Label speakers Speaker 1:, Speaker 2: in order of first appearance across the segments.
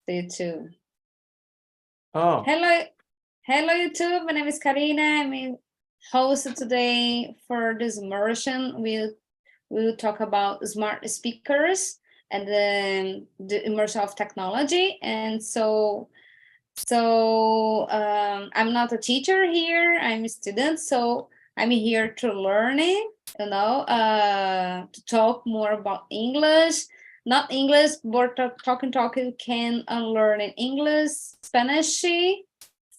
Speaker 1: See you too.
Speaker 2: Oh,
Speaker 1: Hello YouTube. My name is Karina. I'm a host today for this immersion. We'll talk about smart speakers and then the immersion of technology. And I'm not a teacher here. I'm a student. So I'm here to learning, to talk more about English. Not English, but talk you can learn in English, Spanish,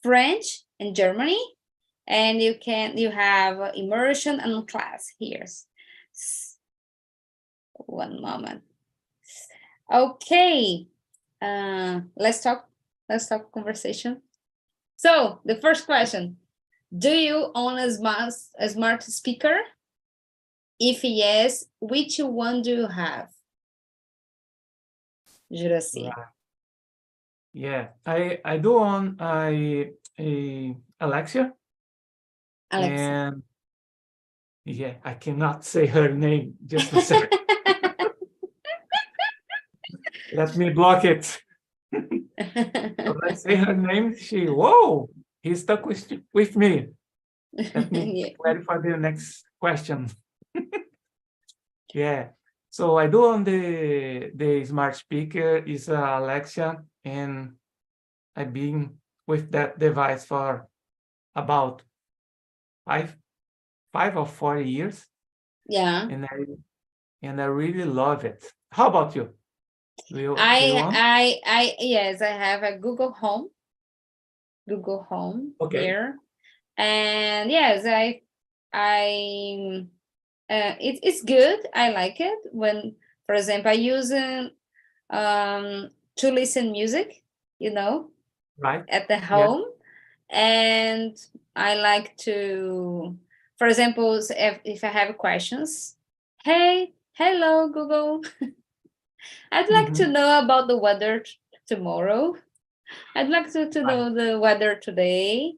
Speaker 1: French, and Germany. And you have immersion and class here. One moment. Okay. Let's talk conversation. So the first question, do you own a smart speaker? If yes, which one do you have? Juraci.
Speaker 2: right. Yeah, I do own a Alexia,
Speaker 1: Alexa.
Speaker 2: and yeah, I cannot say her name. Just a second. Let me block it. So let's say her name. Whoa, he's stuck with me. Let me clarify the next question. Yeah, so I do own the smart speaker. Is Alexia, and I've been with that device for about five or 4 years.
Speaker 1: Yeah.
Speaker 2: And I really love it. How about you? Do you own?
Speaker 1: Yes, I have a Google Home
Speaker 2: Okay.
Speaker 1: here, and yes, it's good. I like it when, for example, I use it to listen music,
Speaker 2: Right.
Speaker 1: at the home, and I like to, for example, if I have questions, hey, hello Google, I'd like to know about the weather tomorrow. I'd like to know the weather today.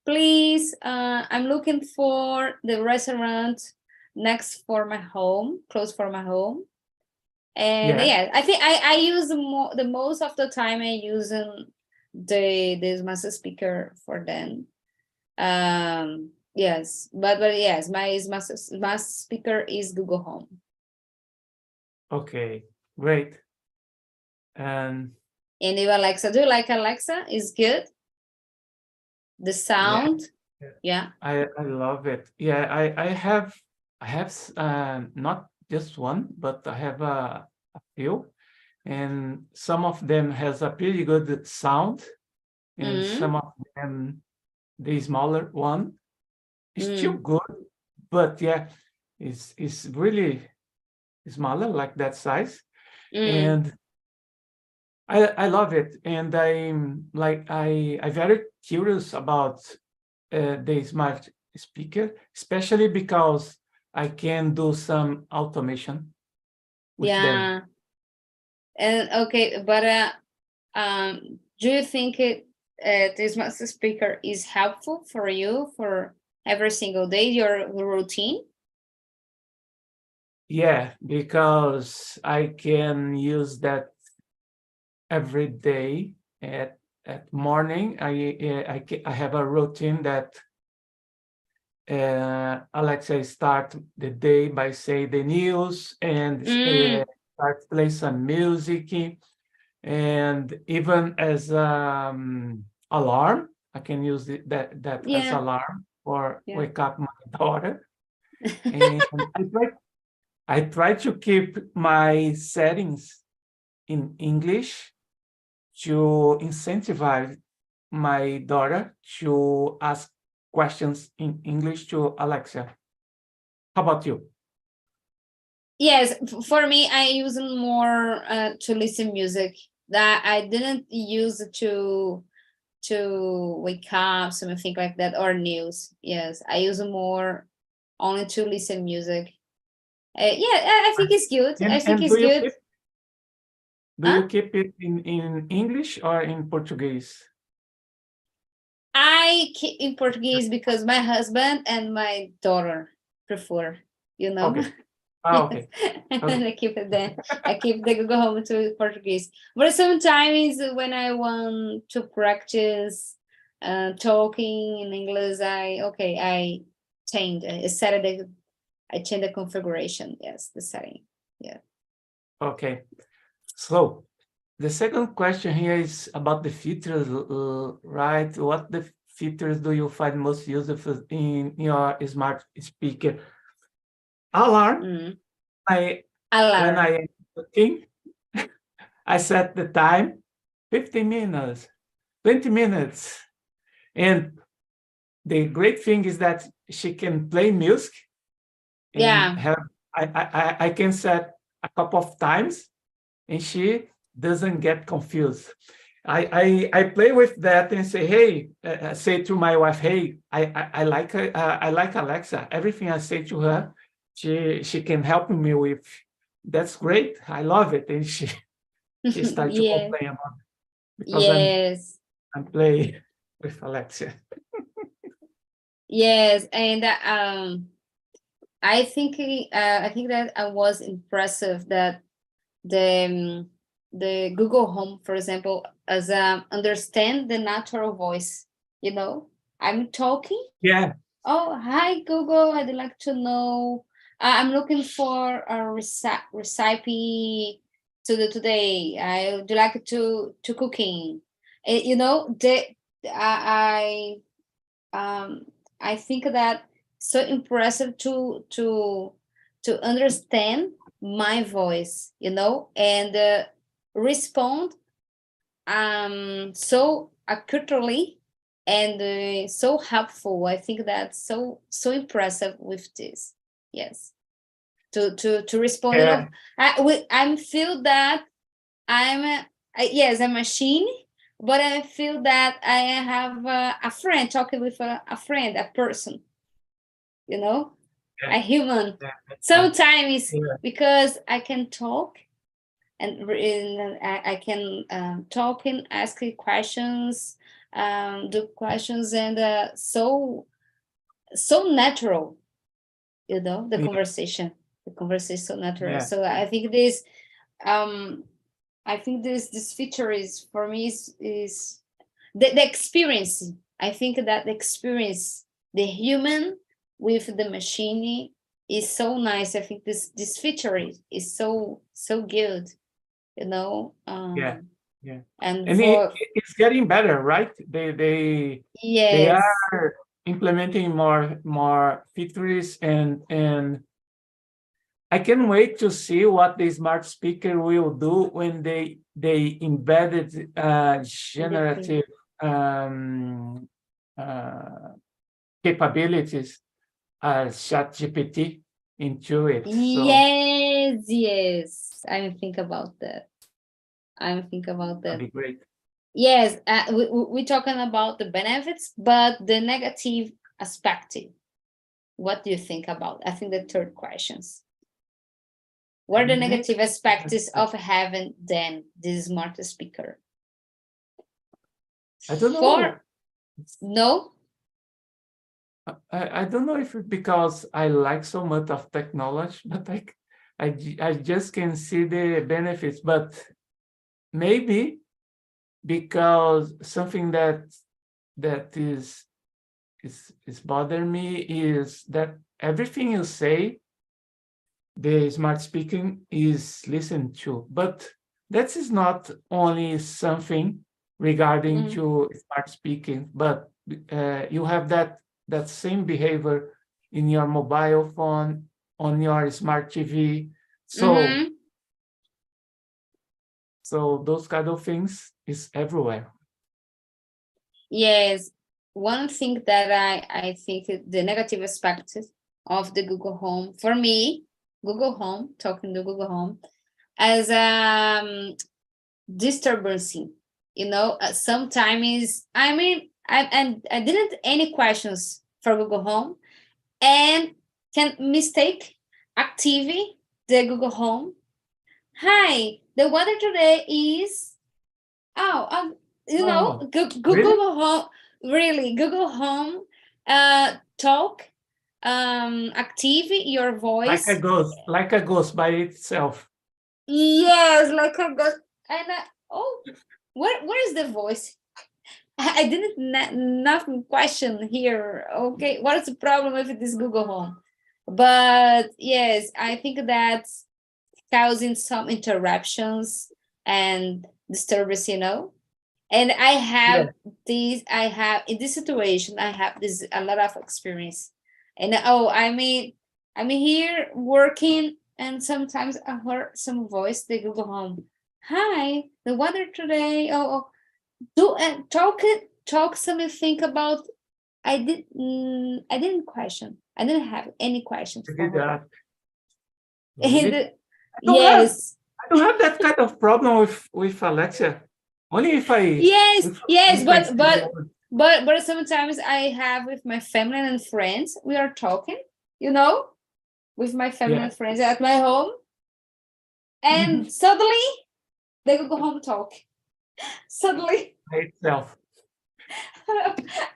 Speaker 1: Please, I'm looking for the restaurant close for my home. And yeah, I think I use the most of the time I use the master speaker for them. Yes, but yes, my master speaker is Google Home.
Speaker 2: Okay, great. And
Speaker 1: you, Alexa, do you like Alexa? Is good. The sound, yeah.
Speaker 2: I love it. Yeah, I have not just one, but I have a few, and some of them has a pretty good sound, and some of them, the smaller one, is still good, but yeah, it's really smaller, like that size, and I love it, and I'm very curious about the smart speaker, especially because I can do some automation with them.
Speaker 1: And okay, but do you think this smart speaker is helpful for you for every single day, your routine?
Speaker 2: Yeah, because I can use that every day at morning. I have a routine that Alexa start the day by say the news and start play some music, and even as alarm, I can use that as alarm for wake up my daughter. And I try to keep my settings in English to incentivize my daughter to ask questions in English to Alexa. How about you?
Speaker 1: Yes, for me, I use it more to listen music. That I didn't use to wake up, something like that, or news. Yes, I use it more only to listen music. I think it's good. I think it's good.
Speaker 2: Do you keep it in English or in Portuguese?
Speaker 1: I keep in Portuguese because my husband and my daughter prefer,
Speaker 2: Okay. Okay.
Speaker 1: And
Speaker 2: Okay.
Speaker 1: then I keep the Google Home to Portuguese. But sometimes when I want to practice talking in English, I change. I change the configuration. Yes, the setting. Yeah.
Speaker 2: Okay. So the second question here is about the features, right? What the features do you find most useful in your smart speaker? Alarm.
Speaker 1: Mm.
Speaker 2: When
Speaker 1: Alarm.
Speaker 2: I am cooking, I set the time, 15 minutes, 20 minutes. And the great thing is that she can play music and
Speaker 1: Yeah.
Speaker 2: have, I can set a couple of times and she doesn't get confused. I play with that and say, hey, say to my wife, hey, I like Alexa. Everything I say to her, she can help me with. That's great. I love it. And she started to
Speaker 1: Yeah.
Speaker 2: complain about it because
Speaker 1: Yes.
Speaker 2: I'm playing with Alexa.
Speaker 1: Yes. And I think that I was impressive that the Google Home, for example, as understand the natural voice. I'm talking.
Speaker 2: Yeah,
Speaker 1: Oh, hi Google. I'd like to know. I'm looking for a recipe today. I would like to cooking. I I think that so impressive to understand my voice, and respond so accurately and so helpful. I think that's so impressive with this. Yes, to respond.
Speaker 2: yeah,
Speaker 1: I feel that yes, a machine, but I feel that I have a friend talking with a friend, a person,
Speaker 2: yeah,
Speaker 1: a human.
Speaker 2: yeah, that's right.
Speaker 1: Sometimes
Speaker 2: Yeah,
Speaker 1: because I can talk and I can talk and ask questions, do questions, and so natural, the
Speaker 2: yeah,
Speaker 1: conversation. The conversation is so natural.
Speaker 2: yeah,
Speaker 1: So um, I think this feature is for me is the experience. I think that the experience, the human with the machine is so nice. I think this feature is so good,
Speaker 2: yeah, yeah.
Speaker 1: and
Speaker 2: And
Speaker 1: for
Speaker 2: it's getting better, right? They
Speaker 1: yes,
Speaker 2: are implementing more features and I can't wait to see what the smart speaker will do when they embedded
Speaker 1: the thing.
Speaker 2: generative um, uh, capabilities as ChatGPT into it. So
Speaker 1: Yes, I'm think about that. I'm think about
Speaker 2: that'd
Speaker 1: that.
Speaker 2: be great.
Speaker 1: Yes, we're talking about the benefits, but the negative aspect. What do you think about? I think the third questions. What are the negative
Speaker 2: Negative
Speaker 1: aspects
Speaker 2: aspect.
Speaker 1: of having then this smart speaker?
Speaker 2: I don't
Speaker 1: For
Speaker 2: know.
Speaker 1: no,
Speaker 2: I don't know if it's because I like so much of technology, but I just can see the benefits. But maybe because something that is bothering me is that everything you say, the smart speaking is listened to. But that is not only something regarding
Speaker 1: mm,
Speaker 2: to smart speaking, but you have that same behavior in your mobile phone, on your smart TV. So
Speaker 1: mm-hmm.
Speaker 2: so those kind of things is everywhere.
Speaker 1: Yes, one thing that I think the negative aspect of the Google Home for me, Google Home, talking to Google Home, as disturbing. Sometimes I mean I didn't any questions for Google Home and can mistake activity the Google Home. Hi, the weather today is oh
Speaker 2: Oh, really?
Speaker 1: Google Home, really Google Home talk. active your voice.
Speaker 2: Like a ghost by itself.
Speaker 1: Yes, like a ghost. And where is the voice? I didn't nothing question here. Okay, what is the problem with this Google Home? But yes, I think that's causing some interruptions and disturbance, And I have in this situation, I have this a lot of experience. And I'm here working, and sometimes I heard some voice. They Google Home. Hi, the weather today. Talk something. Think about. I didn't question. I didn't have any questions for her.
Speaker 2: Really?
Speaker 1: Yes.
Speaker 2: I don't have that kind of problem with Alexa. Only if I
Speaker 1: yes,
Speaker 2: if
Speaker 1: but sometimes I have with my family and friends. We are talking, with my family and friends at my home, and suddenly they go home talk. Suddenly,
Speaker 2: by itself.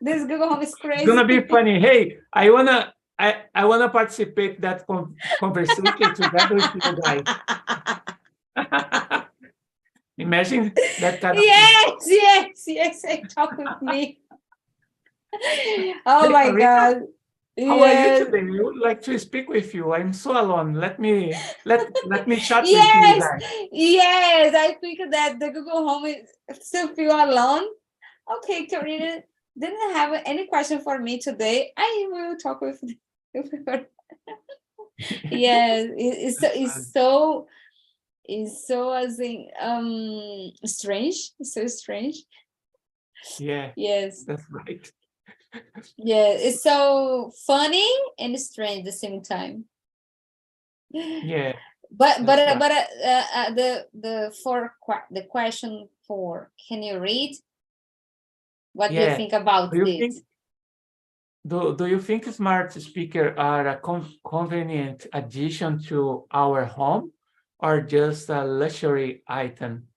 Speaker 1: This Google Home is crazy.
Speaker 2: It's gonna be funny. Hey, I wanna participate that conversation together with you guys. Imagine that kind of
Speaker 1: yes, talk with me. Oh my God.
Speaker 2: How are you today? I would like to speak with you. I'm so alone. Let me chat with you guys.
Speaker 1: Yes, I think that the Google Home still feel alone. Okay, Karina didn't have any question for me today. I will talk with her. Yes, it's so I think strange. It's so strange.
Speaker 2: Yeah.
Speaker 1: Yes.
Speaker 2: That's right.
Speaker 1: Yeah, it's so funny and strange at the same time.
Speaker 2: Yeah.
Speaker 1: But the question 4, can you read? What do you think about this?
Speaker 2: Do you think smart speakers are a convenient addition to our home or just a luxury item?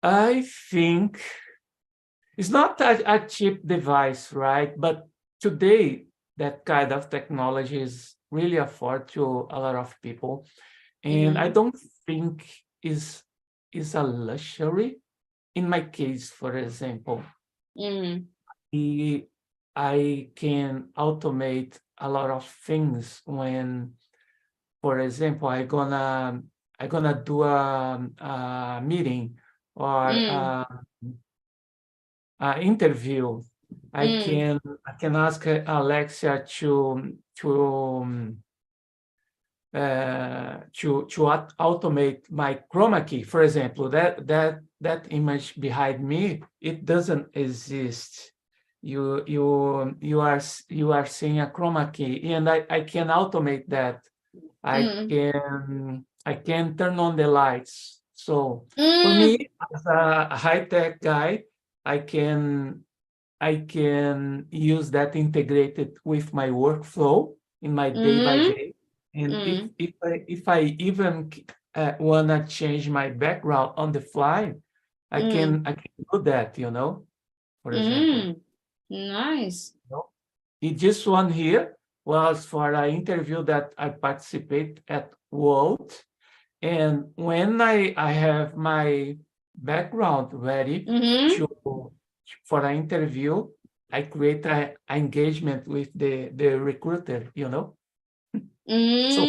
Speaker 2: I think it's not a cheap device, right? But today, that kind of technology is really afford to a lot of people. And I don't think is a luxury. In my case, for example, I can automate a lot of things when, for example, I gonna do a meeting or an interview. I can ask Alexa to automate my chroma key. For example, that image behind me, it doesn't exist. You are seeing a chroma key, and I can automate that. I can turn on the lights. So for me, as a high-tech guy, I can use that integrated with my workflow in my day by day. And if I even wanna change my background on the fly, I can do that, for example.
Speaker 1: Nice.
Speaker 2: This one here was for an interview that I participate at World. And when I have my background ready for an interview, I create an engagement with the recruiter, So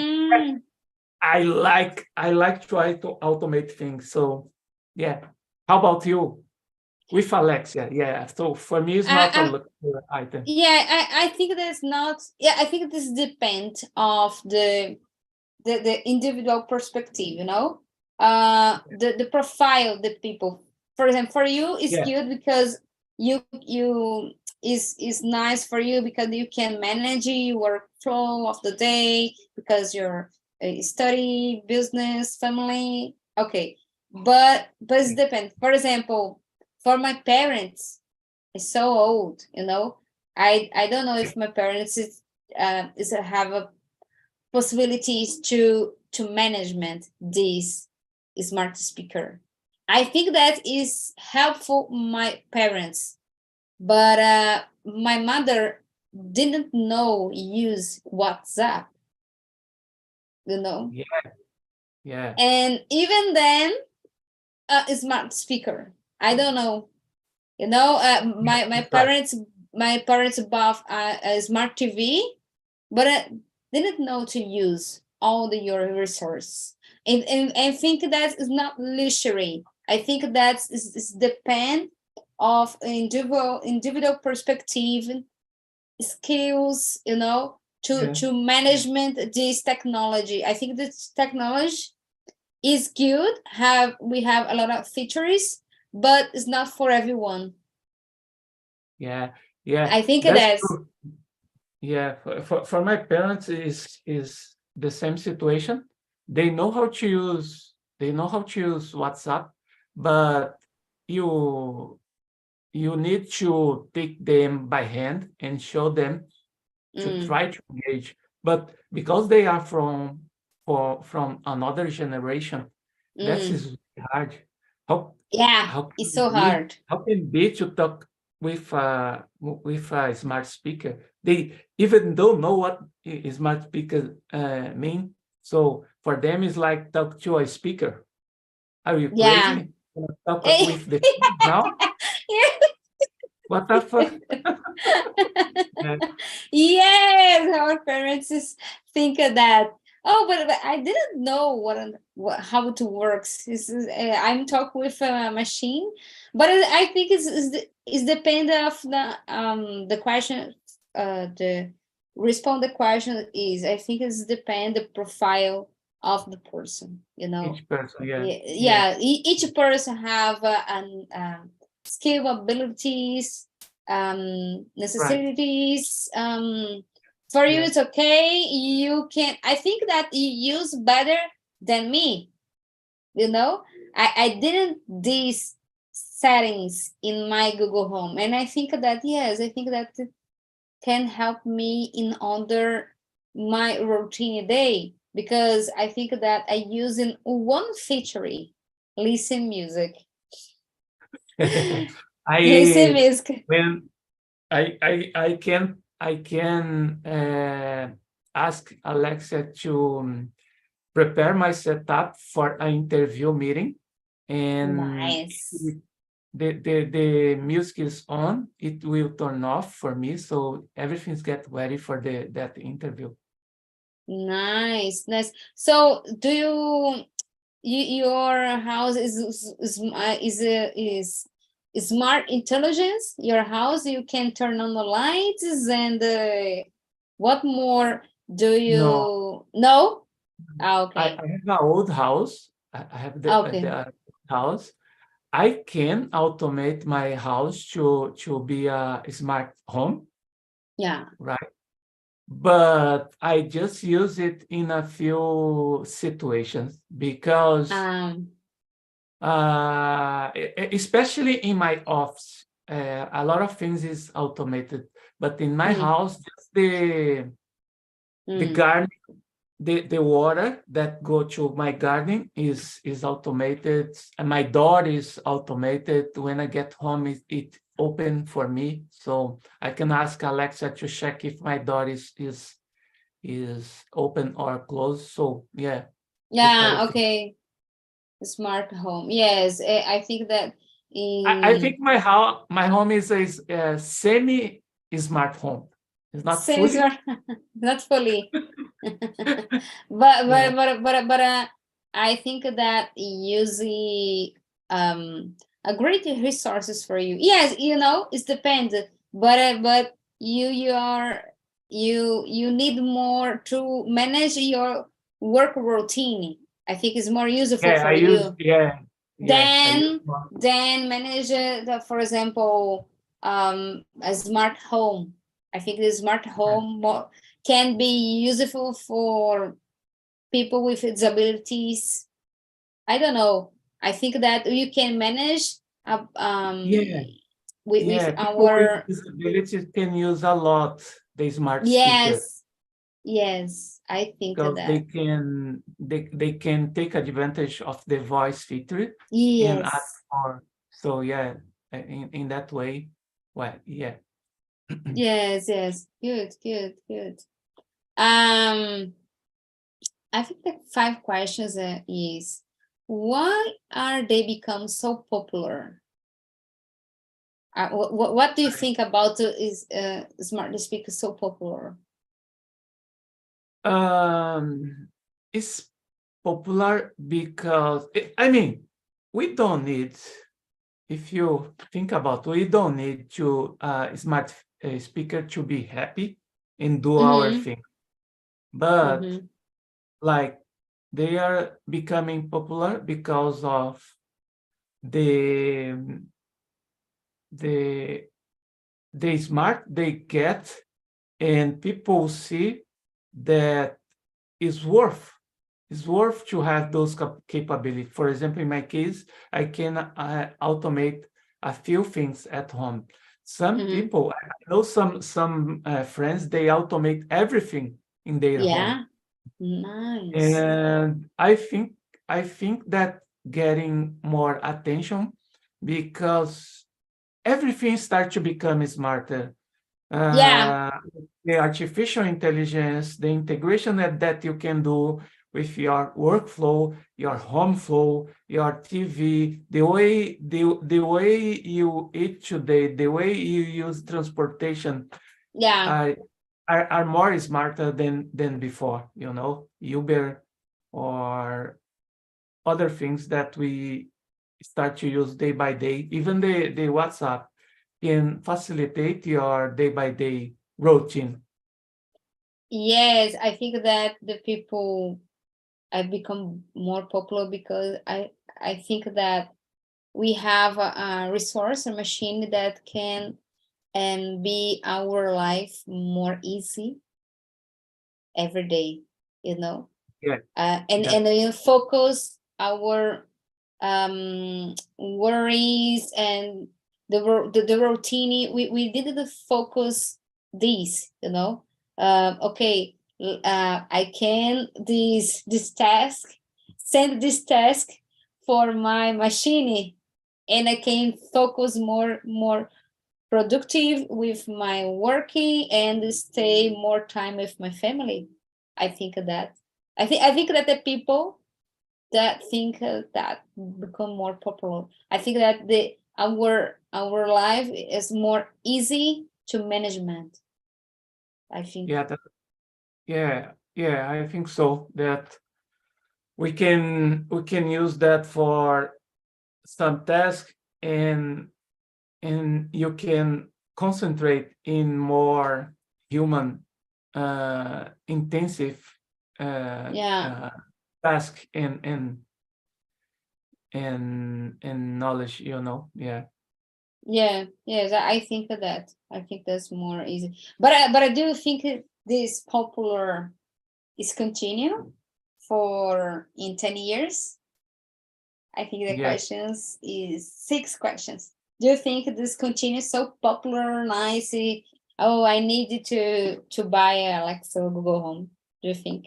Speaker 2: I like try to automate things. So yeah. How about you? With Alexa, yeah. So for me, it's not a luxury item.
Speaker 1: Yeah, I think there's not. Yeah, I think this depends of the individual perspective. The profile the people. For example, for you it's good because you is nice for you because you can manage your workflow of the day because you're study, business, family. Okay, but it depends. For example, for my parents, it's so old. I don't know if my parents is have a possibilities to management this smart speaker. I think that is helpful my parents, but my mother didn't know use WhatsApp,
Speaker 2: Yeah.
Speaker 1: and even then, a smart speaker. I don't know.
Speaker 2: Right.
Speaker 1: My parents bought a smart TV, but I didn't know to use all your resource. And I think that is not luxury. I think that is depend of individual perspective, skills,
Speaker 2: Yeah.
Speaker 1: to management this technology. I think this technology is good. We have a lot of features, but it's not for everyone.
Speaker 2: Yeah.
Speaker 1: I think
Speaker 2: That's
Speaker 1: that's
Speaker 2: true. Yeah, for my parents is the same situation. They know how to use WhatsApp, but you you need to take them by hand and show them to
Speaker 1: mm,
Speaker 2: try to engage. But because they are from another generation, that
Speaker 1: mm,
Speaker 2: is really hard. How
Speaker 1: yeah,
Speaker 2: how can
Speaker 1: it's
Speaker 2: it
Speaker 1: so
Speaker 2: be
Speaker 1: hard.
Speaker 2: how can it be to talk with a smart speaker? They even don't know what smart speaker mean. So for them, it's like talk to a speaker. Are you
Speaker 1: Yeah.
Speaker 2: crazy? Talk with the kids now? What the fuck? Yeah.
Speaker 1: Yes, our parents think of that. Oh, but I didn't know how it works. I'm talking with a machine, but I think it's depend of the question. The respond the question is, I think it's depend the profile of the person.
Speaker 2: Each person, yeah,
Speaker 1: Yeah,
Speaker 2: yeah,
Speaker 1: yeah. Each person have an skill, abilities,
Speaker 2: right.
Speaker 1: necessities. For you
Speaker 2: Yeah.
Speaker 1: it's okay, you can, I think that you use better than me. I didn't these settings in my Google Home, and I think that, yes, I think that it can help me in under my routine day, because I think that I use in one feature, listen music. Listen
Speaker 2: I
Speaker 1: music.
Speaker 2: when I can ask Alexa to prepare my setup for an interview meeting, and
Speaker 1: Nice.
Speaker 2: the music is on, it will turn off for me, so everything's get ready for that interview.
Speaker 1: Nice. So do your house is smart intelligence? Your house, you can turn on the lights, and what more do
Speaker 2: No,
Speaker 1: you know?
Speaker 2: I
Speaker 1: Okay.
Speaker 2: have an old house. I have
Speaker 1: Okay.
Speaker 2: the house. I can automate my house to be a smart home,
Speaker 1: Yeah.
Speaker 2: right? But I just use it in a few situations because,
Speaker 1: Um.
Speaker 2: especially in my office, a lot of things is automated. But in my
Speaker 1: Mm,
Speaker 2: house, just the
Speaker 1: mm.
Speaker 2: garden, the water that go to my garden is automated, and my door is automated. When I get home, it open for me, so I can ask Alexa to check if my door is open or closed. So yeah, this kind of
Speaker 1: Yeah.
Speaker 2: thing.
Speaker 1: Okay. Smart home. Yes, I think that
Speaker 2: I
Speaker 1: in
Speaker 2: think my home is a semi smart home. It's not
Speaker 1: same
Speaker 2: fully.
Speaker 1: smart, not fully, but
Speaker 2: Yeah.
Speaker 1: I think that using a great resources for you. Yes, it's depends, but you need more to manage your work routine. I think it's more useful
Speaker 2: Yeah,
Speaker 1: for you
Speaker 2: I use
Speaker 1: than
Speaker 2: one.
Speaker 1: manage for example, a smart home. I think the smart
Speaker 2: Yeah.
Speaker 1: home can be useful for people with disabilities. I don't know. I think that you can manage
Speaker 2: Yeah.
Speaker 1: with
Speaker 2: Yeah, people with
Speaker 1: our.
Speaker 2: disabilities can use a lot the smart speaker
Speaker 1: Yes, yes, I think
Speaker 2: because
Speaker 1: that.
Speaker 2: they can take advantage of the voice feature and ask
Speaker 1: Yes.
Speaker 2: for. So yeah, in that way, well, yeah.
Speaker 1: Yes, good. I think the 5 questions is, why are they become so popular? What do you think about is smart speaker so popular?
Speaker 2: It's popular because I mean, we don't need. If you think about, we don't need to smart speaker to be happy and do our
Speaker 1: Mm-hmm.
Speaker 2: thing, but
Speaker 1: Mm-hmm.
Speaker 2: like they are becoming popular because of the the the smart they get, and people see that it's worth to have those capabilities. For example, in my case, I can automate a few things at home. Some
Speaker 1: Mm-hmm.
Speaker 2: people, I know some friends, they automate everything in their home,
Speaker 1: Yeah, nice.
Speaker 2: and I think that getting more attention because everything starts to become smarter.
Speaker 1: Yeah,
Speaker 2: uh, the artificial intelligence, the integration that you can do with your workflow, your home flow, your TV, the way you eat today, the way you use transportation
Speaker 1: yeah.
Speaker 2: are are more smarter than before. Uber or other things that we start to use day by day. Even the WhatsApp can facilitate your day by day routine.
Speaker 1: Yes, I think that the people have become more popular because I think that we have a resource, a machine that can be our life more easy every day, you know.
Speaker 2: Yeah,
Speaker 1: And
Speaker 2: that
Speaker 1: then focus our worries and the routine. We didn't focus these, you know. Okay, I can this task, send this task for my machine, and I can focus more productive with my working and stay more time with my family. I think that I think that the people that think that become more popular. I think that the our life is more easy to management. I think.
Speaker 2: yeah that yeah, I think so. That we can use that for some task, and you can concentrate in more human intensive uh,
Speaker 1: Yeah,
Speaker 2: uh, task and knowledge. Yeah.
Speaker 1: yes, I think that. I think that's more easy. But I do think this popular is continue for in 10 years. I think the
Speaker 2: Yeah,
Speaker 1: questions is 6 questions. Do you think this continues so popular, nice? Oh, I needed to buy Alexa or Google Home. Do you think?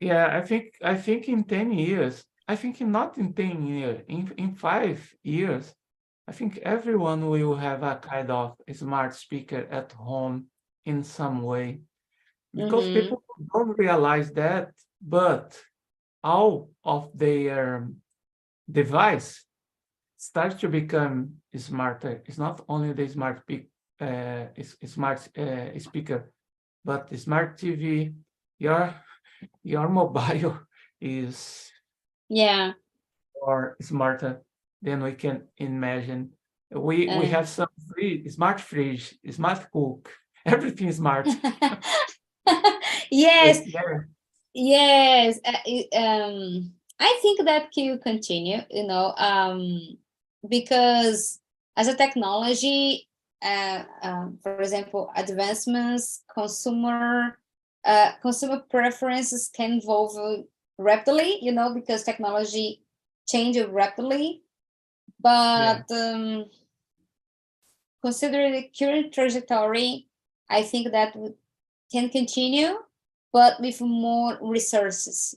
Speaker 2: yeah. I think in 10 years. I think not in 10 years. In 5 years, I think everyone will have a kind of smart speaker at home in some way, because
Speaker 1: Mm-hmm.
Speaker 2: people don't realize that, but all of their device starts to become smarter. It's not only the smart speaker, but the smart TV. Your mobile is
Speaker 1: Yeah.
Speaker 2: or smarter than we can imagine. We
Speaker 1: Uh,
Speaker 2: have some smart fridge, smart cook, everything smart.
Speaker 1: yes.
Speaker 2: Yeah,
Speaker 1: Yes. I think that will continue. Because as a technology, for example, advancements, consumer preferences can evolve rapidly. Because technology changes rapidly.
Speaker 2: yeah,
Speaker 1: But considering the current trajectory, I think that we can continue, but with more resources.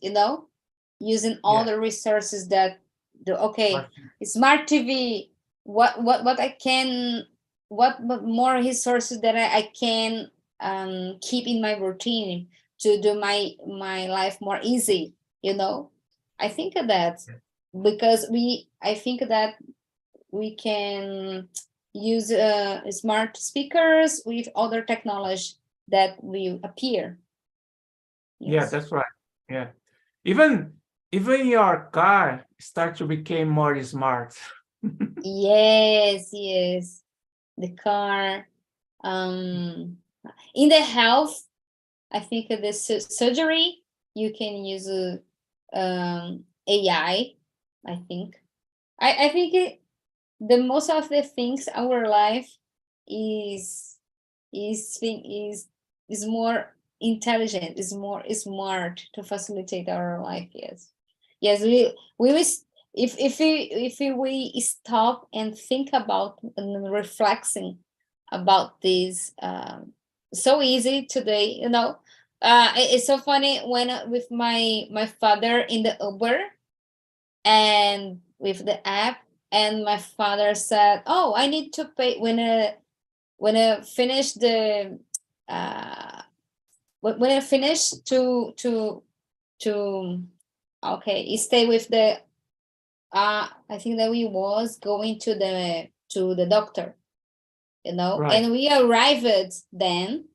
Speaker 1: Using all
Speaker 2: yeah.
Speaker 1: the resources that the okay
Speaker 2: Smart.
Speaker 1: smart TV. What I can what more resources that I can keep in my routine to do my life more easy, you know. I think that because I think that we can use smart speakers with other technology that will appear.
Speaker 2: Yeah,
Speaker 1: Yes.
Speaker 2: that's right. Yeah. Even your car start to become more smart.
Speaker 1: Yes, yes. The car. In the health, I think the surgery, you can use AI. I think. I think the most of the things our life is is is more intelligent, is more smart to facilitate our life. Yes, yes. We will if we stop and think about and reflecting about this. So easy today, you know. It's so funny when with my father in the Uber and with the app, and my father said, "Oh, I need to pay when I finish the uh when I finish to okay, stay with the I think that we was going to the doctor, you know,
Speaker 2: Right.
Speaker 1: and we arrived then.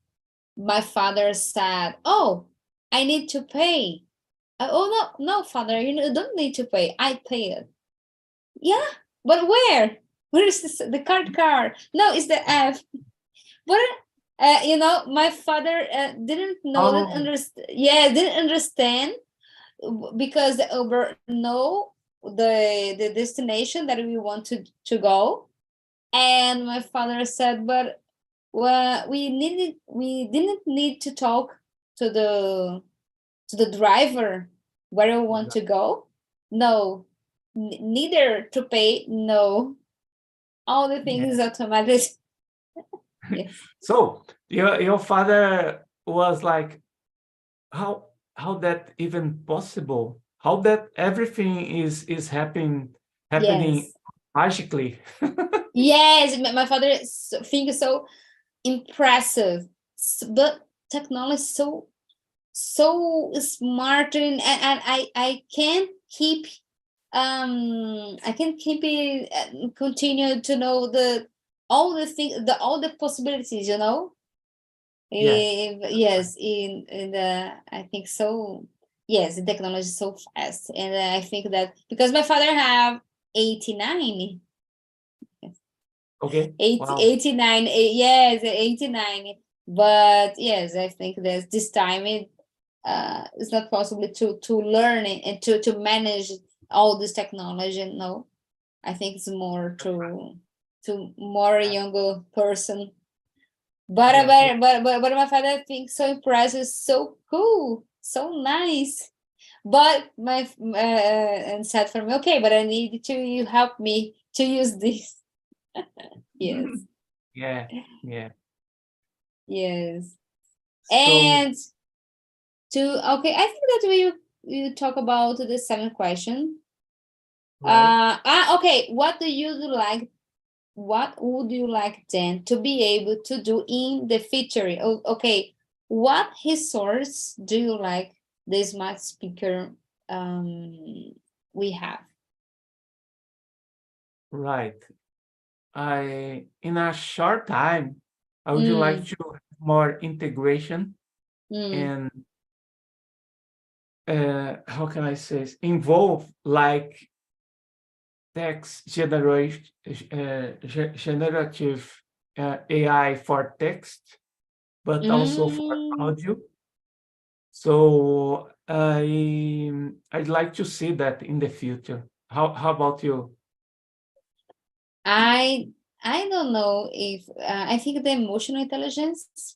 Speaker 1: My father said, "Oh, I need to pay." Oh no, no, father, you don't need to pay. I pay it. Yeah, but where? Where is the card? No, it's the app. But my father didn't know that
Speaker 2: Oh,
Speaker 1: understand. Yeah, didn't understand because the Uber know the destination that we want to go, and my father said, "But well, we didn't need to talk to the driver where we want to go. No, neither to pay. No, all the
Speaker 2: yeah.
Speaker 1: things is automatic." Yes.
Speaker 2: So your father was like, how that even possible? How that everything is happening
Speaker 1: Yes.
Speaker 2: magically?
Speaker 1: Yes, my father thinks so impressive, but technology is so smart, and I can't keep it continue to know the all the things, the all the possibilities, you know.
Speaker 2: Yeah.
Speaker 1: Yes, in the I think so. Yes, the technology is so fast, and I think that because my father have 89.
Speaker 2: Okay.
Speaker 1: 80,
Speaker 2: Wow.
Speaker 1: 89, yes, 89. But yes, I think that this time it's not possible to learn it and to manage all this technology. No, I think it's more to more younger person. But
Speaker 2: Yeah.
Speaker 1: but my father thinks so impressive, so cool, so nice. But my and said for me, okay, but I need to you help me to use this. Yes,
Speaker 2: Yeah. Yeah.
Speaker 1: yes.
Speaker 2: So,
Speaker 1: And to okay, I think that we talk about the seventh question.
Speaker 2: right.
Speaker 1: Okay. What would you like then to be able to do in the future? Okay. What resource do you like the smart speaker we have?
Speaker 2: Right. In a short time, I would like
Speaker 1: Mm,
Speaker 2: to have more integration
Speaker 1: mm,
Speaker 2: and how can I say this? Involve like text generate generative AI for text, but also for
Speaker 1: mm.
Speaker 2: audio. So I'd like to see that in the future. How about you?
Speaker 1: I I don't know if I think the emotional intelligence.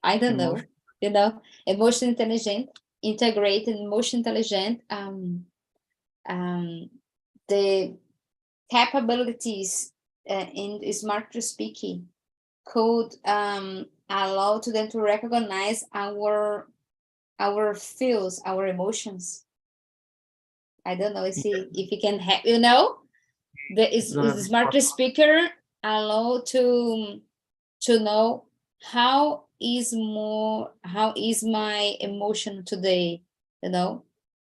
Speaker 1: I don't know,
Speaker 2: Emotion?
Speaker 1: emotional intelligent, integrated emotion intelligent, um, the capabilities in smart speaking could allow to them to recognize our feels, our emotions. I don't know if
Speaker 2: Yeah,
Speaker 1: if you can have, the
Speaker 2: it's gonna
Speaker 1: is
Speaker 2: be
Speaker 1: smart
Speaker 2: more.
Speaker 1: speaker. allow to know how is my emotion today, you know,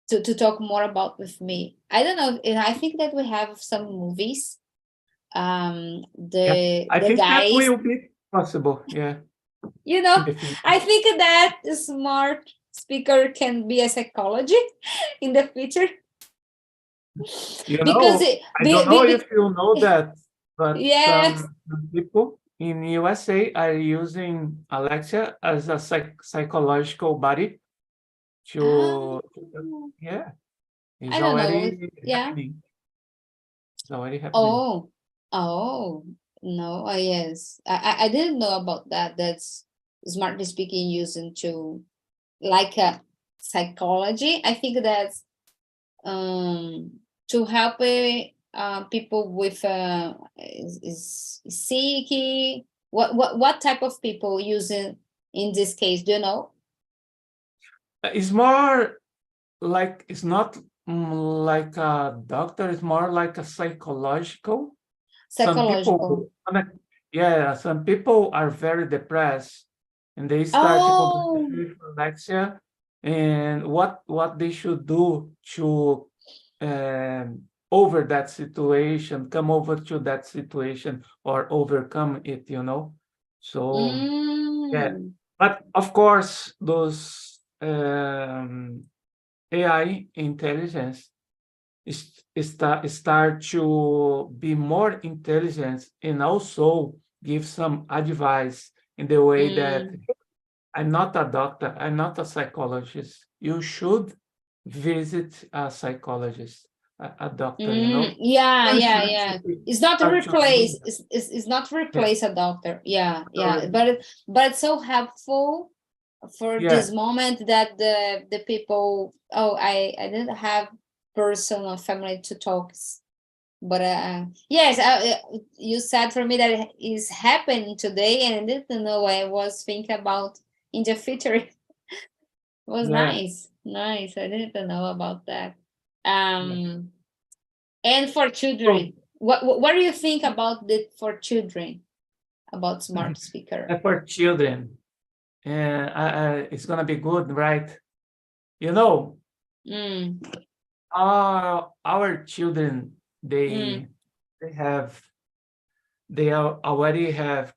Speaker 1: to talk more about with me. I don't know. I think that we have some movies.
Speaker 2: Yeah. I
Speaker 1: The
Speaker 2: think that
Speaker 1: guys,
Speaker 2: will be possible. Yeah,
Speaker 1: you know,
Speaker 2: in the future.
Speaker 1: I think that smart speaker can be a psychology in the future
Speaker 2: You
Speaker 1: because
Speaker 2: know, I don't know if you know that, but
Speaker 1: yes.
Speaker 2: some people in USA are using Alexa as a psychological buddy
Speaker 1: Oh,
Speaker 2: yeah, it's
Speaker 1: I don't know.
Speaker 2: already
Speaker 1: Yeah.
Speaker 2: happening. It's already happening.
Speaker 1: Oh, oh, no. Yes. I didn't know about that. That's smartly speaking using to like a psychology. I think that's to help people with is sick. What type of people using in this case? Do you know?
Speaker 2: It's more like it's not like a doctor, it's more like a psychological. Some
Speaker 1: Psychological.
Speaker 2: people, yeah, some people are very depressed and they start a
Speaker 1: Oh.
Speaker 2: conversation with Alexia and what they should do to over that situation, come over to that situation or overcome it, you know. So yeah,
Speaker 1: Mm.
Speaker 2: but of course those AI intelligence start to be more intelligent and also give some advice in the way that
Speaker 1: Mm.
Speaker 2: I'm not a doctor, I'm not a psychologist. You should visit a psychologist, a doctor, you
Speaker 1: Mm,
Speaker 2: know.
Speaker 1: yeah,
Speaker 2: And
Speaker 1: yeah,
Speaker 2: start
Speaker 1: yeah.
Speaker 2: to
Speaker 1: It's not a
Speaker 2: start to do
Speaker 1: replace.
Speaker 2: that.
Speaker 1: It's not
Speaker 2: Yeah,
Speaker 1: replace a doctor. Yeah, yeah.
Speaker 2: correct.
Speaker 1: But it's so helpful for
Speaker 2: Yeah,
Speaker 1: this moment that the people. Oh, I didn't have person or family to talk. But yes, you said for me that it is happening today, and I didn't know. I was thinking about in the future. It was
Speaker 2: yeah,
Speaker 1: nice, nice. I didn't know about that.
Speaker 2: yeah.
Speaker 1: And for
Speaker 2: So
Speaker 1: children, what do you think about the for children about smart speaker?
Speaker 2: for children, it's gonna be good, right? You know,
Speaker 1: Mm,
Speaker 2: our children,
Speaker 1: mm.
Speaker 2: they have already have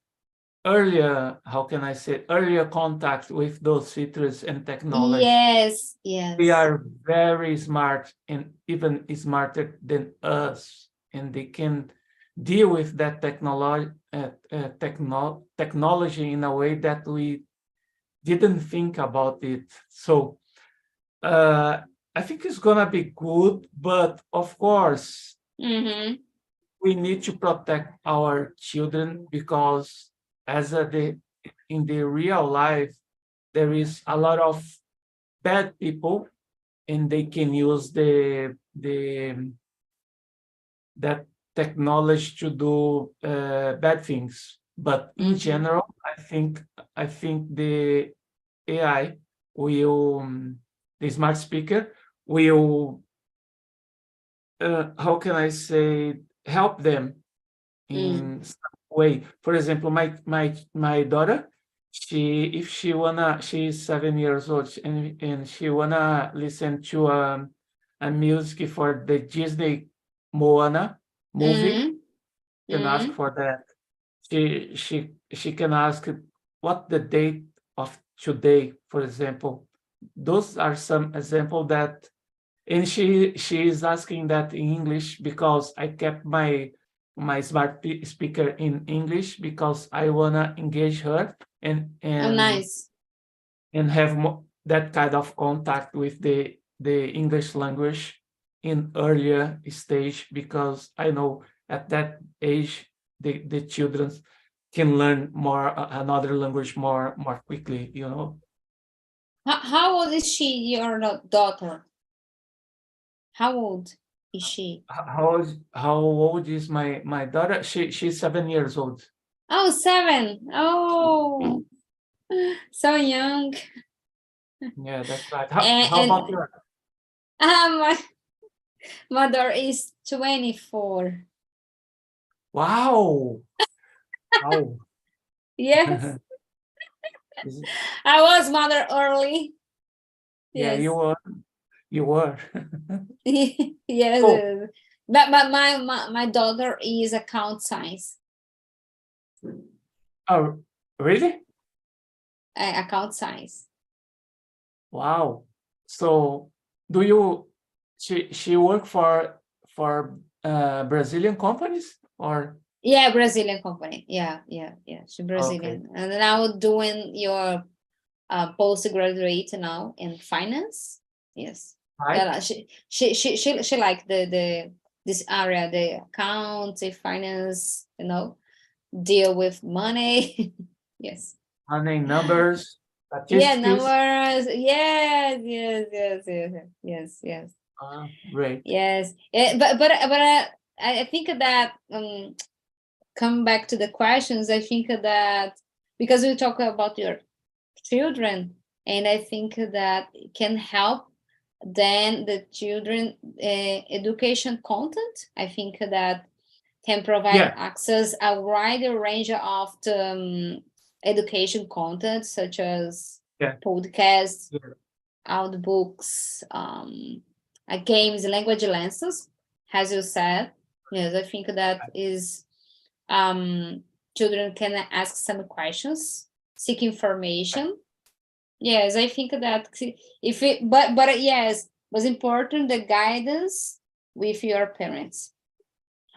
Speaker 2: earlier, how can I say, earlier contact with those features and technology.
Speaker 1: Yes,
Speaker 2: They
Speaker 1: yes.
Speaker 2: are very smart and even smarter than us, and they can deal with that technology in a way that we didn't think about it. So uh, I think it's gonna be good, but of course
Speaker 1: Mm-hmm.
Speaker 2: we need to protect our children because in the real life there is a lot of bad people and they can use the that technology to do bad things. But in
Speaker 1: Mm-hmm.
Speaker 2: general, I think the AI will the smart speaker will how can I say help them
Speaker 1: Mm.
Speaker 2: in some way. For example, my daughter, if she wanna, she's 7 years old, and she wanna listen to a music for the Disney Moana movie,
Speaker 1: Mm.
Speaker 2: can ask
Speaker 1: Mm.
Speaker 2: for that. She can ask what the date of today, for example. Those are some example that, and she is asking that in English because I kept my speaker in English because I wanna engage her and
Speaker 1: Oh, nice.
Speaker 2: have that kind of contact with the English language in earlier stage because I know at that age the children can learn more another language more quickly, you know.
Speaker 1: How old is she? Your daughter? How old is she?
Speaker 2: How old is my daughter? She's 7 years old.
Speaker 1: Oh, 7. Oh, so young.
Speaker 2: Yeah, that's right. How about
Speaker 1: And
Speaker 2: your?
Speaker 1: my mother is 24.
Speaker 2: Wow. Wow.
Speaker 1: Yes,
Speaker 2: Is it-
Speaker 1: I was mother early.
Speaker 2: Yeah, you
Speaker 1: Yes.
Speaker 2: were. You were.
Speaker 1: Yes,
Speaker 2: Oh,
Speaker 1: yes. But my daughter is account science.
Speaker 2: oh, really?
Speaker 1: Account science.
Speaker 2: Wow. So, do you? She work for Brazilian companies or?
Speaker 1: Yeah, Brazilian company. Yeah, yeah, yeah. She's
Speaker 2: Okay.
Speaker 1: Brazilian. And now doing your postgraduate now in finance. Yes.
Speaker 2: Right.
Speaker 1: Yeah, she like the this area, the accounts, the finance, deal with money. Yes.
Speaker 2: Money, numbers,
Speaker 1: Yeah,
Speaker 2: statistics.
Speaker 1: numbers. Yes, yes, yes, yes, yes, yes,
Speaker 2: Great.
Speaker 1: yes. I think that come back to the questions. I think that because we talk about your children, and I think that it can help then the children education content. I think that can provide
Speaker 2: Yeah.
Speaker 1: access a wider range of the, education content such as
Speaker 2: Yeah.
Speaker 1: podcasts,
Speaker 2: Yeah.
Speaker 1: audiobooks, games, language lessons, as you said. Yes, I think that is children can ask some questions, seek information. Yes, I think that if it, but yes, was important the guidance with your parents.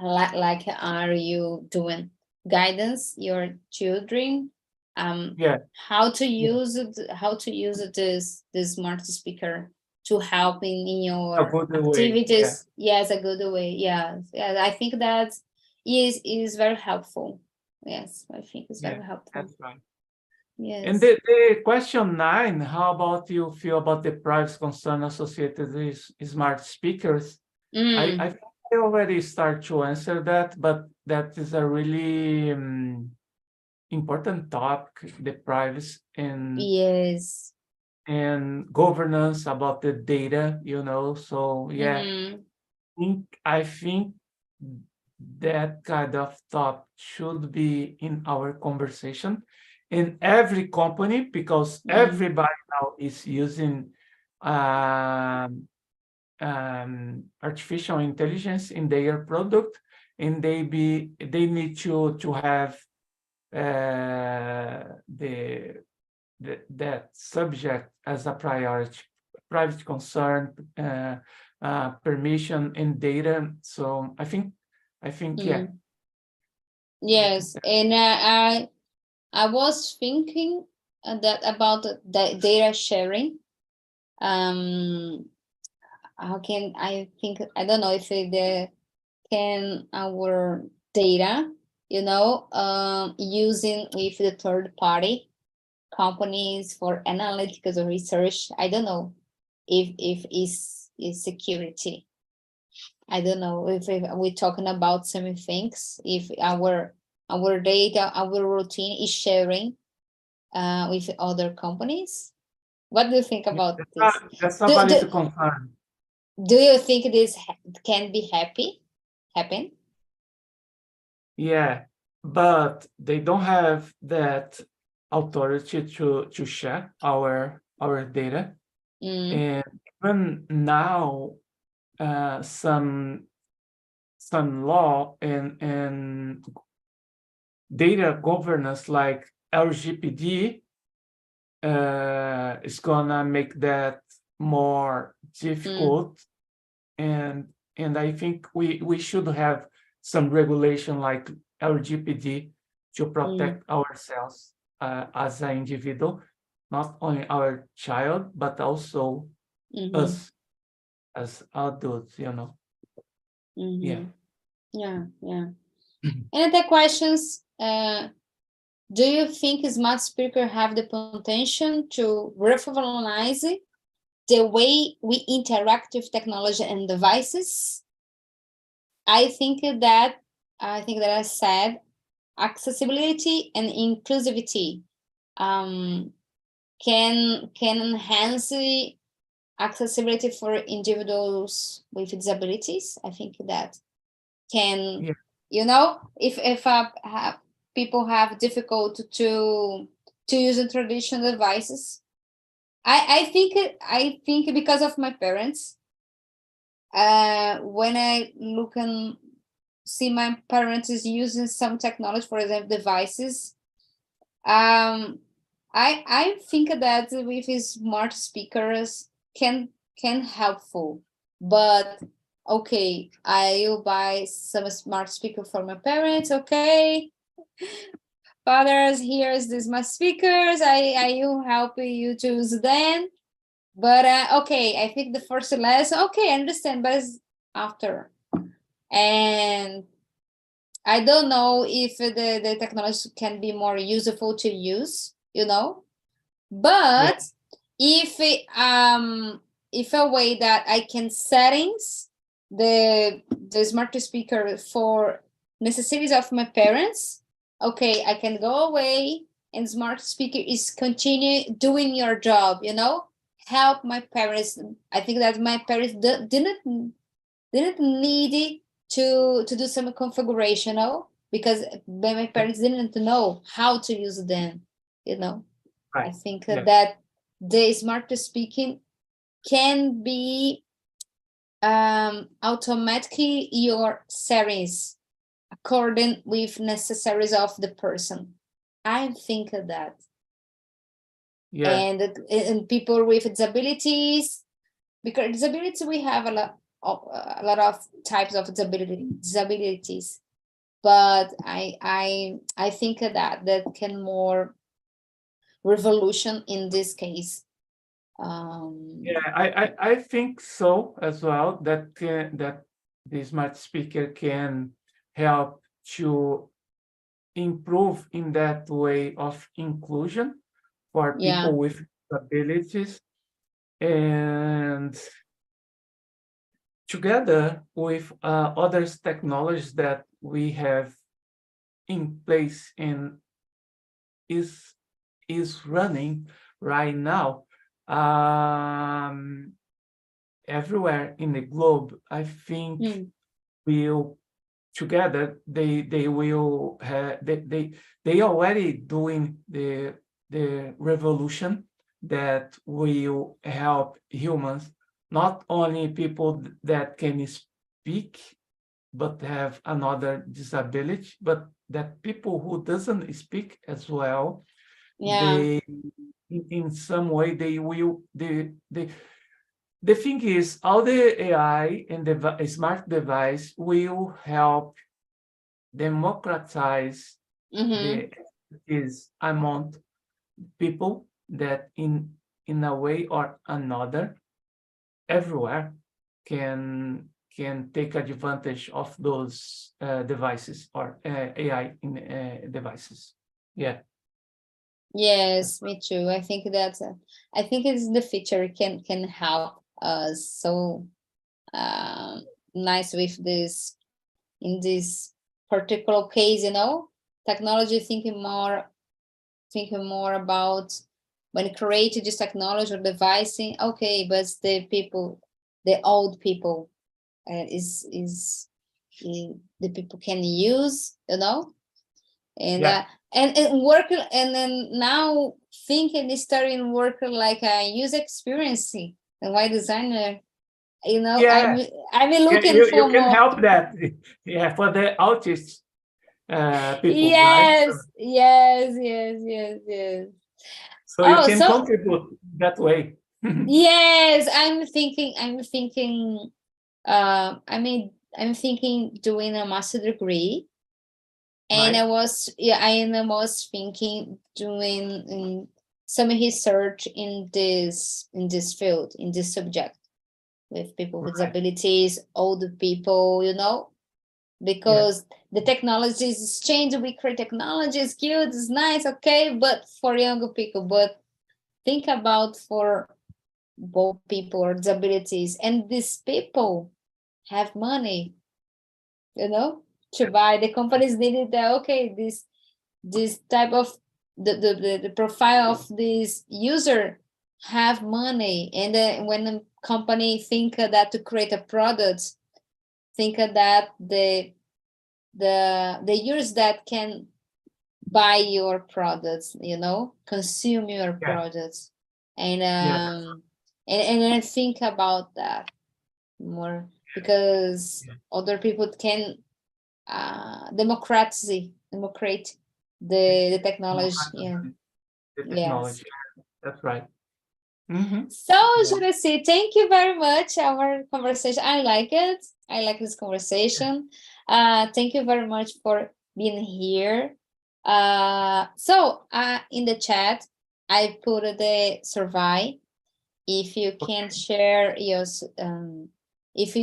Speaker 1: Like are you doing guidance your children,
Speaker 2: Yeah.
Speaker 1: how to
Speaker 2: Yeah.
Speaker 1: use it, how to use this smart speaker to help in
Speaker 2: A
Speaker 1: your
Speaker 2: good way. Yeah.
Speaker 1: activities. Yes, a good way. Yes, yes, I think that is very helpful. Yes, I think it's
Speaker 2: Yeah.
Speaker 1: very helpful.
Speaker 2: That's right. And
Speaker 1: Yes.
Speaker 2: the question 9, how about you feel about the privacy concern associated with smart speakers? I
Speaker 1: Mm,
Speaker 2: think I already start to answer that, but that is a really important topic, the privacy
Speaker 1: yes.
Speaker 2: and governance about the data, So yeah,
Speaker 1: Mm-hmm.
Speaker 2: I think that kind of thought should be in our conversation in every company because
Speaker 1: Mm,
Speaker 2: everybody now is using um, artificial intelligence in their product, and they need to have the that subject as a priority, private concern, permission, and data. So I think, yeah,
Speaker 1: mm.
Speaker 2: I think
Speaker 1: Yes,
Speaker 2: that,
Speaker 1: and I was thinking that about the data sharing. Um, how can I think? I don't know if the can our data, using with the third party companies for analytics or research. I don't know if is security. I don't know if we're talking about some things. If our data, our routine is sharing with other companies. What do you think
Speaker 2: yeah,
Speaker 1: about this?
Speaker 2: that's a
Speaker 1: Do
Speaker 2: valid
Speaker 1: do,
Speaker 2: concern.
Speaker 1: do you think this can be happen?
Speaker 2: Yeah, but they don't have that authority to share our data.
Speaker 1: Mm,
Speaker 2: And even now, some law and data governance like LGPD is gonna make that more
Speaker 1: mm,
Speaker 2: difficult, and I think we should have some regulation like LGPD to
Speaker 1: mm,
Speaker 2: protect ourselves as an individual, not only our child but also
Speaker 1: mm-hmm,
Speaker 2: us as adults. Yeah.
Speaker 1: mm-hmm. Yeah, yeah. Any other questions? Do you think smart speaker have the potential to revolutionize the way we interact with technology and devices? I think that I said accessibility and inclusivity um, can enhance the accessibility for individuals with disabilities. I think that can,
Speaker 2: Yeah.
Speaker 1: if people have difficult to use traditional devices. I think because of my parents. When I look and see my parents is using some technology, for example, devices. I think that with his smart speakers can helpful, but okay, I will buy some smart speaker for my parents. Okay, fathers, here's the smart speakers. I will help you choose them. But okay, I think the first lesson. Okay, I understand, but it's after, and I don't know if the technology can be more useful to use, but if a way that I can settings the smart speaker for necessities of my parents, okay, I can go away and smart speaker is continue doing your job, help my parents. I think that my parents didn't need to do some configuration, because my parents didn't know how to use them,
Speaker 2: Right.
Speaker 1: I think
Speaker 2: Yeah.
Speaker 1: that the smart speaking can be automatically your series according with necessaries of the person. I think that.
Speaker 2: Yeah.
Speaker 1: And people with disabilities, because disabilities we have a lot of types of disabilities, but I think that can more revolution in this case.
Speaker 2: Yeah, I think so as well, that the smart speaker can help to improve in that way of inclusion for
Speaker 1: Yeah.
Speaker 2: people with disabilities, and together with other technologies that we have in place and is running right now, everywhere in the globe, I think will together they will they already doing the revolution that will help humans, not only people that can speak but have another disability, but that people who doesn't speak as well, they in some way they will the thing is, all the AI and the smart device will help democratize the expertise among people that in a way or another, everywhere can take advantage of those devices or AI in devices. Yeah.
Speaker 1: Yes, me too. I think that I think it's the feature can help us so nice with this in this particular case, technology thinking more about when created this technology or devising. Okay, but the people, the old people, is the people can use, and
Speaker 2: Yeah.
Speaker 1: And work, and then now thinking is starting work like a user experience and why designer,
Speaker 2: Yeah.
Speaker 1: I'm looking
Speaker 2: you
Speaker 1: for
Speaker 2: can
Speaker 1: more.
Speaker 2: help that. Yeah, for the autists people, right?
Speaker 1: Yes, yes, yes, yes, yes.
Speaker 2: So you
Speaker 1: Oh,
Speaker 2: can
Speaker 1: so
Speaker 2: contribute that way.
Speaker 1: yes, I'm thinking I'm thinking doing a master degree. And
Speaker 2: Right.
Speaker 1: I was thinking doing some research in this field, in this subject, with people with
Speaker 2: Right.
Speaker 1: disabilities, older people,
Speaker 2: Yeah.
Speaker 1: because the technology is changing. We create technology, is cute, it's nice, okay, but for younger people, but think about for both people or disabilities, and these people have money, to buy. The companies needed that, okay, this type of the profile of this user have money, and when a company think that to create a product, think that the users that can buy your products, consume your
Speaker 2: Yeah.
Speaker 1: products, and
Speaker 2: Yeah.
Speaker 1: and then think about that more, because
Speaker 2: Yeah.
Speaker 1: other people can democrate the technology. Yeah.
Speaker 2: The
Speaker 1: Yes.
Speaker 2: technology. That's right. Mm-hmm.
Speaker 1: So,
Speaker 2: Yeah.
Speaker 1: Juraci, thank you very much. Our conversation, I like it. I like this conversation. Thank you very much for being here. In the chat, I put the survey. If you can share your, if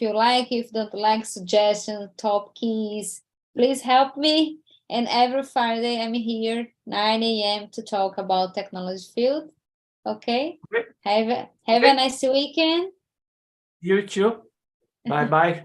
Speaker 1: you like, if you don't like suggestions, top keys, please help me. And every Friday, I'm here 9 a.m. to talk about technology field. Okay.
Speaker 2: Okay.
Speaker 1: Have a
Speaker 2: Okay.
Speaker 1: nice weekend.
Speaker 2: You too. Bye bye.